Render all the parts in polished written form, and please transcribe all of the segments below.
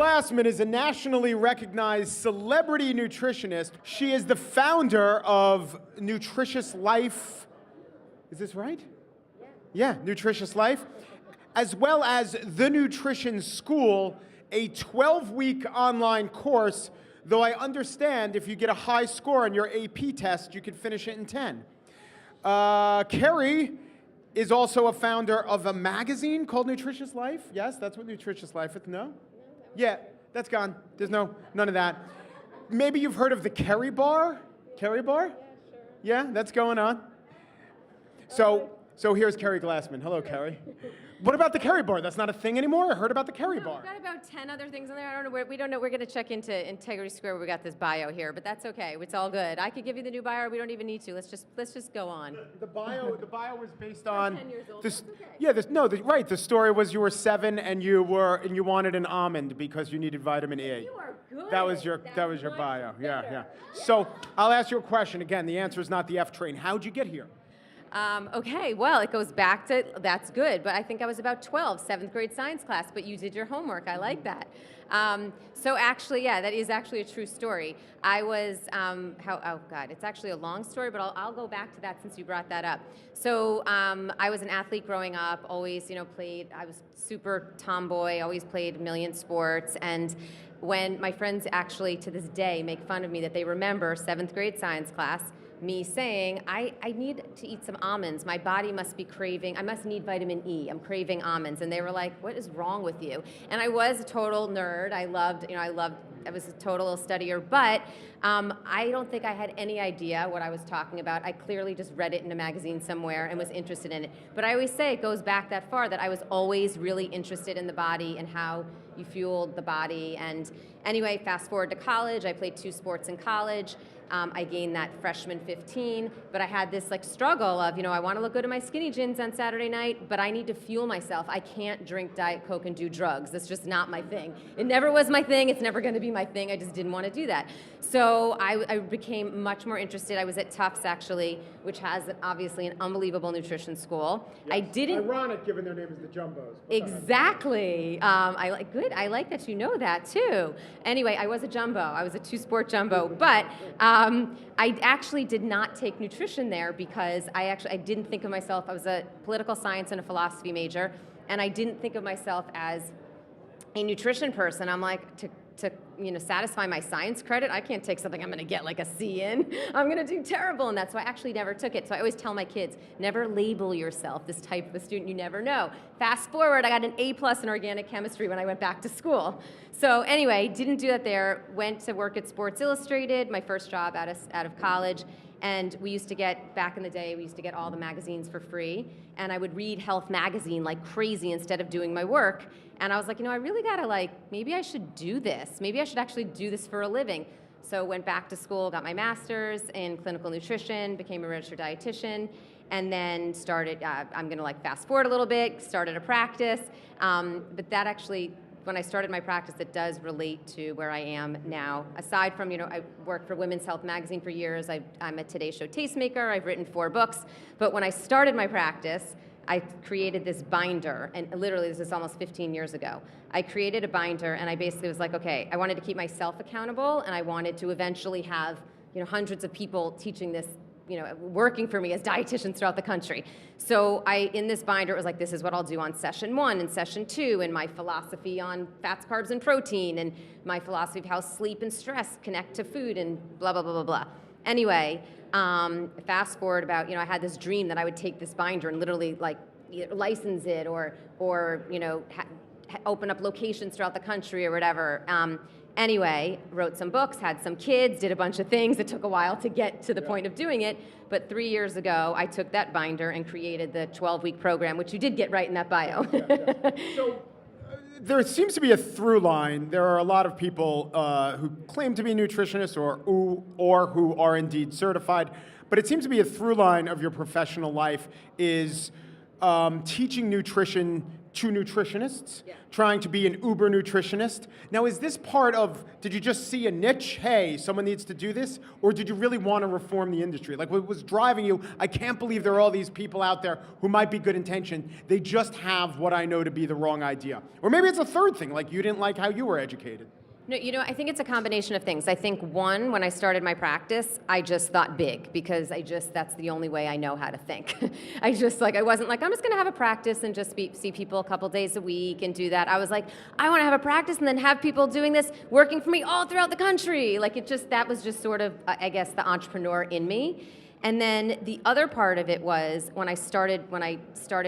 Glassman is a nationally recognized celebrity nutritionist. She is the founder of Nutritious Life. Is this right? Yeah, Nutritious Life. As well as The Nutrition School, a 12-week online course, though I understand if you get a high score on your AP test, you could finish it in 10. Keri is also a founder of a magazine called Nutritious Life. Yes, that's what Nutritious Life is. No? Yeah, that's gone. There's none of that. Maybe you've heard of the Keri bar? Keri bar? Yeah, sure. Yeah, that's going on. So here's Keri Glassman. Hello, Keri. What about the Keri bar? That's not a thing anymore? I heard about the Keri bar. We've got about 10 other things in there. I don't know. We don't know. We're going to check into Integrity Square where we got this bio here, but that's okay. It's all good. I could give you the new bio. We don't even need to. Let's just go on. The bio was based on 10 years old. this. That's okay. Yeah, right. The story was you were 7 and you wanted an almond because you needed vitamin E. You are good. That was your bio. Yeah. So I'll ask you a question again. The answer is not the F train. How'd you get here? Okay, well, it goes back to, that's good, but I think I was about 12, 7th grade science class, but you did your homework. I like that. So actually, yeah, that is actually a true story. I was, oh God, it's actually a long story, but I'll go back to that since you brought that up. So I was an athlete growing up, always, played, I was super tomboy, always played a million sports, and when my friends actually to this day make fun of me that they remember 7th grade science class, me saying, I need to eat some almonds. My body must be craving, I must need vitamin E. I'm craving almonds. And they were like, what is wrong with you? And I was a total nerd. I was a total studier, but I don't think I had any idea what I was talking about. I clearly just read it in a magazine somewhere and was interested in it. But I always say it goes back that far, that I was always really interested in the body and how you fueled the body. And anyway, fast forward to college. I played 2 sports in college. I gained that freshman 15, but I had this struggle of, I want to look good in my skinny jeans on Saturday night, but I need to fuel myself. I can't drink Diet Coke and do drugs. That's just not my thing. It never was my thing. It's never going to be my thing. I just didn't want to do that. So I became much more interested. I was at Tufts, actually, which has obviously an unbelievable nutrition school. Yes. I didn't... Ironic, given their name is the Jumbos. Exactly. Good. I like that you know that, too. Anyway, I was a jumbo. I was a 2-sport jumbo, but... I actually did not take nutrition there because I didn't think of myself, I was a political science and a philosophy major, and I didn't think of myself as a nutrition person. I'm like, to satisfy my science credit, I can't take something I'm going to get like a C in. I'm going to do terrible in that. So I actually never took it. So I always tell my kids, never label yourself this type of a student. You never know. Fast forward, I got an A+ in organic chemistry when I went back to school. So anyway, didn't do that there. Went to work at Sports Illustrated, my first job out of college. And we used to get, back in the day, we used to get all the magazines for free. And I would read Health Magazine like crazy instead of doing my work. And I was like, I really gotta maybe I should do this. Maybe I should actually do this for a living. So went back to school, got my master's in clinical nutrition, became a registered dietitian, and then started, I'm gonna fast forward a little bit, started a practice. But that actually, when I started my practice, it does relate to where I am now. Aside from, I worked for Women's Health Magazine for years. I'm a Today Show tastemaker. I've written 4 books. But when I started my practice, I created this binder, and literally this is almost 15 years ago. I created a binder, and I basically was like, okay, I wanted to keep myself accountable, and I wanted to eventually have hundreds of people teaching this, working for me as dietitians throughout the country. So in this binder, it was like, this is what I'll do on session 1 and session 2, and my philosophy on fats, carbs, and protein, and my philosophy of how sleep and stress connect to food, and blah, blah, blah, blah, blah. Anyway, fast forward about, I had this dream that I would take this binder and literally license it or open up locations throughout the country or whatever. Anyway, wrote some books, had some kids, did a bunch of things. It took a while to get to the point of doing it. But 3 years ago, I took that binder and created the 12-week program, which you did get right in that bio. So there seems to be a through line. There are a lot of people who claim to be nutritionists or who are indeed certified. But it seems to be a through line of your professional life is teaching nutrition two nutritionists trying to be an uber nutritionist. Now, is this part of, did you just see a niche? Hey, someone needs to do this? Or did you really want to reform the industry? Like, what was driving you? I can't believe there are all these people out there who might be good intentioned. They just have what I know to be the wrong idea. Or maybe it's a third thing, like you didn't like how you were educated. No, I think it's a combination of things. I think one, when I started my practice, I just thought big because that's the only way I know how to think. I wasn't like, I'm just gonna have a practice and just see people a couple days a week and do that. I was like, I wanna have a practice and then have people doing this, working for me all throughout the country. That was just sort of, I guess, the entrepreneur in me. And then the other part of it was when I started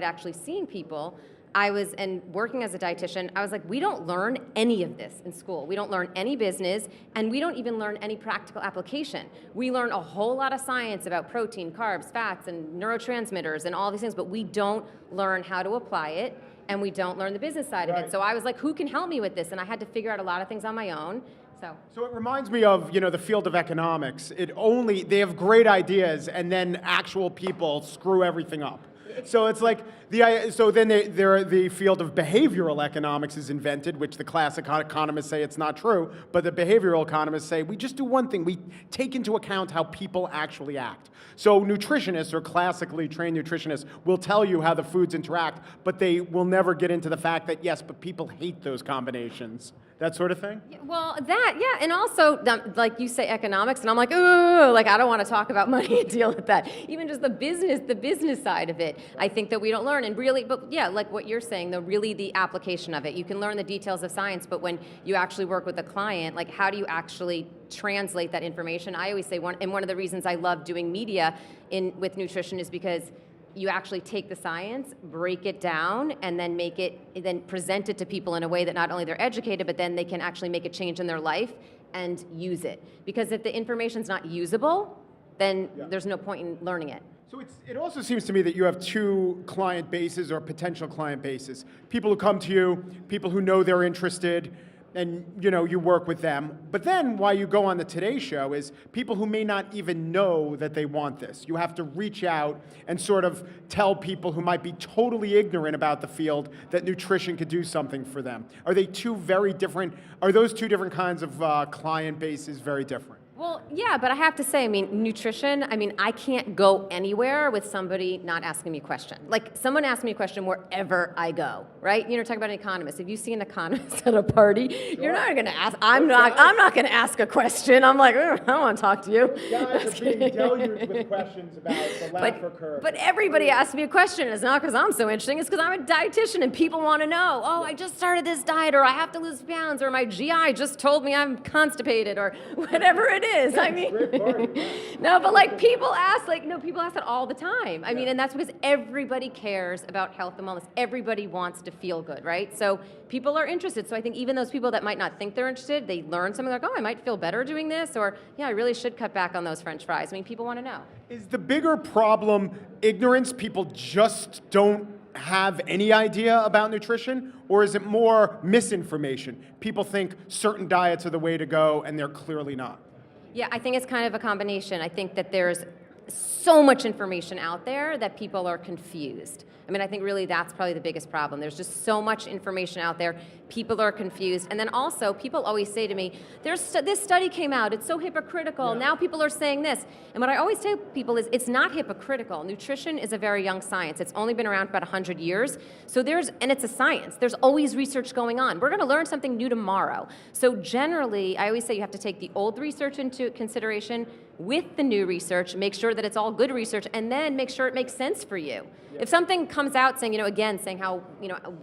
actually seeing people, and working as a dietitian, I was like, we don't learn any of this in school. We don't learn any business, and we don't even learn any practical application. We learn a whole lot of science about protein, carbs, fats, and neurotransmitters, and all these things, but we don't learn how to apply it, and we don't learn the business side of it. So I was like, who can help me with this? And I had to figure out a lot of things on my own. So it reminds me of, the field of economics. They have great ideas, and then actual people screw everything up. So it's like the field of behavioral economics is invented, which the classic economists say it's not true, but the behavioral economists say we just do one thing: we take into account how people actually act. So nutritionists or classically trained nutritionists will tell you how the foods interact, but they will never get into the fact that yes, but people hate those combinations. That sort of thing? Well, and also, like you say economics, and I'm like, ooh, like I don't want to talk about money and deal with that. Even just the business side of it, I think that we don't learn. And really, but yeah, like what you're saying, though, really the application of it. You can learn the details of science, but when you actually work with a client, like how do you actually translate that information? I always say one of the reasons I love doing media with nutrition is because you actually take the science, break it down, and then present it to people in a way that not only they're educated, but then they can actually make a change in their life and use it. Because if the information's not usable, then there's no point in learning it. So it also seems to me that you have two client bases or potential client bases. People who come to you, people who know they're interested, and you work with them. But then why you go on the Today Show is people who may not even know that they want this. You have to reach out and sort of tell people who might be totally ignorant about the field that nutrition could do something for them. Are those two different kinds of client bases very different? Well, yeah, but I have to say, nutrition, I can't go anywhere with somebody not asking me a question. Like, someone asks me a question wherever I go, right? Talk about an economist. If you see an economist at a party, you're not going to ask, I'm not going to ask a question. I'm like, I don't want to talk to you. Guys are being deluged with questions about the Laffer curve. But everybody asks me a question. It's not because I'm so interesting. It's because I'm a dietitian and people want to know, I just started this diet, or I have to lose pounds, or my GI just told me I'm constipated, or whatever it is. No, but like people ask that all the time. And that's because everybody cares about health and wellness. Everybody wants to feel good, right? So people are interested. So I think even those people that might not think they're interested, they learn something like, I might feel better doing this, or I really should cut back on those French fries. People want to know. Is the bigger problem ignorance? People just don't have any idea about nutrition? Or is it more misinformation? People think certain diets are the way to go, and they're clearly not. Yeah, I think it's kind of a combination. I think that there's so much information out there that people are confused. I think really that's probably the biggest problem. There's just so much information out there. People are confused. And then also, people always say to me, this study came out. It's so hypocritical. Now people are saying this. And what I always tell people is it's not hypocritical. Nutrition is a very young science. It's only been around for about 100 years. And it's a science. There's always research going on. We're going to learn something new tomorrow. So generally, I always say you have to take the old research into consideration with the new research, make sure that it's all good research, and then make sure it makes sense for you. If something comes out saying, saying how,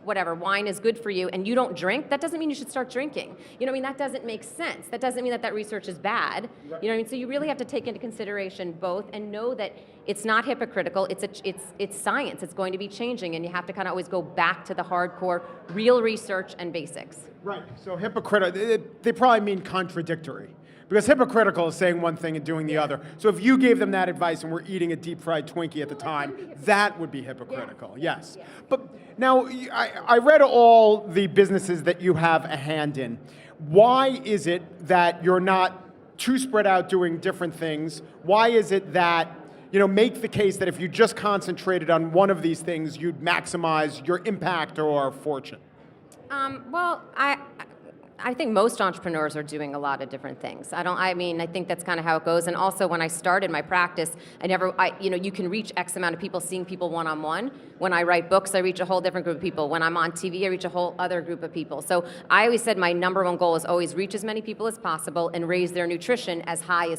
whatever, wine is good for you, and you don't drink, that doesn't mean you should start drinking. That doesn't make sense. That doesn't mean that research is bad. So you really have to take into consideration both and know that it's not hypocritical. It's science. It's going to be changing, and you have to kind of always go back to the hardcore, real research and basics. Right. So hypocritical, they probably mean contradictory. Because hypocritical is saying one thing and doing the other. So if you gave them that advice and were eating a deep-fried Twinkie at the time, that would be hypocritical, yes. But now, I read all the businesses that you have a hand in. Why is it that you're not too spread out doing different things? Why is it that make the case that if you just concentrated on one of these things, you'd maximize your impact or fortune? Well, I think most entrepreneurs are doing a lot of different things. I think that's kind of how it goes. And also when I started my practice, you can reach X amount of people seeing people one-on-one. When I write books, I reach a whole different group of people. When I'm on TV, I reach a whole other group of people. So I always said my number one goal is always reach as many people as possible and raise their nutrition as high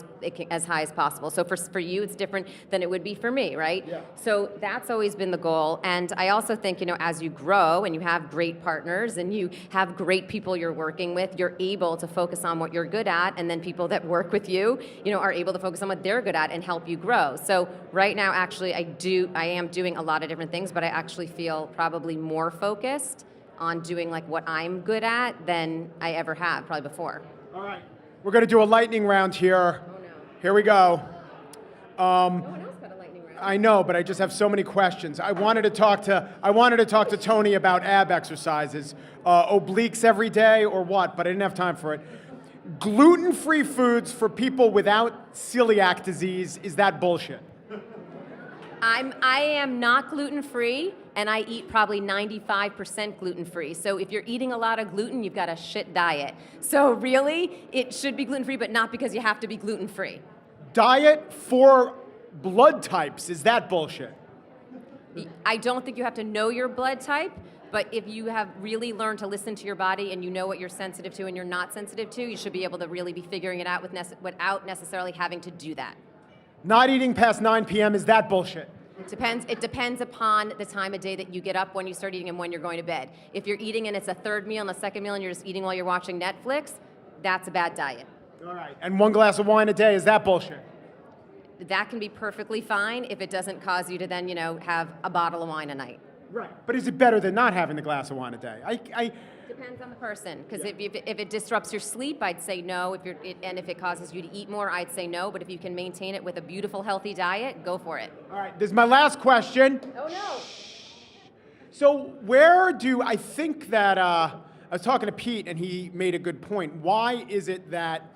as possible. So for you, it's different than it would be for me, right? Yeah. So that's always been the goal. And I also think, as you grow and you have great partners and you have great people you're working with, you're able to focus on what you're good at, and then people that work with you, are able to focus on what they're good at and help you grow. So right now, actually, I am doing a lot of different things, but I actually feel probably more focused on doing like what I'm good at than I ever have probably before. All right, we're going to do a lightning round here. Oh no. Here we go. No one else got a lightning round. I know, but I just have so many questions. I wanted to talk to Tony about ab exercises, obliques every day or what, but I didn't have time for it. Gluten-free foods for people without celiac disease, is that bullshit? I am not gluten-free, and I eat probably 95% gluten-free. So if you're eating a lot of gluten, you've got a shit diet. So really, it should be gluten-free, but not because you have to be gluten-free. Diet for blood types, is that bullshit? I don't think you have to know your blood type, but if you have really learned to listen to your body and you know what you're sensitive to and you're not sensitive to, you should be able to really be figuring it out without necessarily having to do that. Not eating past 9 p.m., is that bullshit? It depends upon the time of day that you get up, when you start eating, and when you're going to bed. If you're eating and it's a third meal and a second meal and you're just eating while you're watching Netflix, that's a bad diet. All right, and 1 glass of wine a day, is that bullshit? That can be perfectly fine if it doesn't cause you to then, have a bottle of wine a night. Right, but is it better than not having the glass of wine a day? Depends on the person, because if it disrupts your sleep, I'd say no. And if it causes you to eat more, I'd say no. But if you can maintain it with a beautiful, healthy diet, go for it. All right, this is my last question. Oh no. So I think that, I was talking to Pete and he made a good point. Why is it that,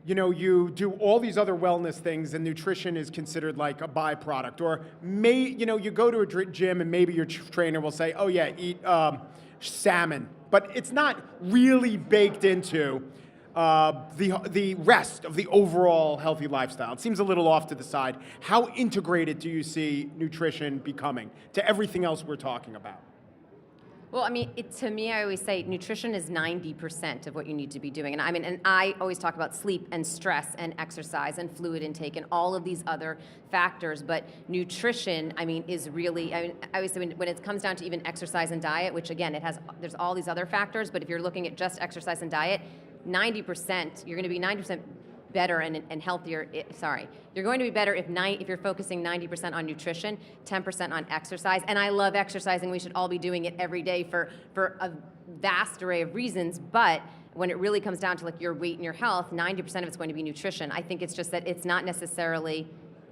you do all these other wellness things and nutrition is considered like a byproduct? Or you go to a gym and maybe your trainer will say, oh yeah, eat salmon, but it's not really baked into the rest of the overall healthy lifestyle. It seems a little off to the side. How integrated do you see nutrition becoming to everything else we're talking about? Well, to me, I always say nutrition is 90% of what you need to be doing. And I always talk about sleep and stress and exercise and fluid intake and all of these other factors. But nutrition, is really, I always say when it comes down to even exercise and diet, which again, there's all these other factors, but if you're looking at just exercise and diet, 90%, you're going to be 90% better and healthier. You're going to be better if you're focusing 90% on nutrition, 10% on exercise. And I love exercising. We should all be doing it every day for a vast array of reasons. But when it really comes down to like your weight and your health, 90% of it's going to be nutrition. I think it's just that it's not necessarily.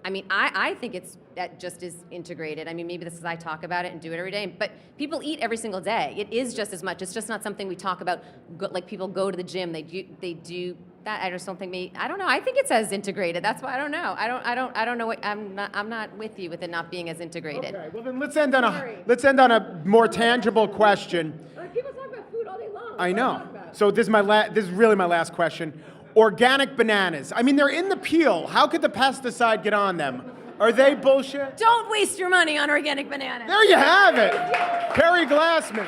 I think that just is integrated. Maybe this is I talk about it and do it every day, but people eat every single day. It is just as much. It's just not something we talk about. Like people go to the gym, they do that. I just don't think I don't know. I think it's as integrated. That's why I don't know. I don't know what I'm not with you with it not being as integrated. Okay. Well then let's end on a more tangible question. People talk about food all day long. I know. So this is really my last question. Organic bananas. They're in the peel. How could the pesticide get on them? Are they bullshit? Don't waste your money on organic bananas. There you have it. Keri Glassman.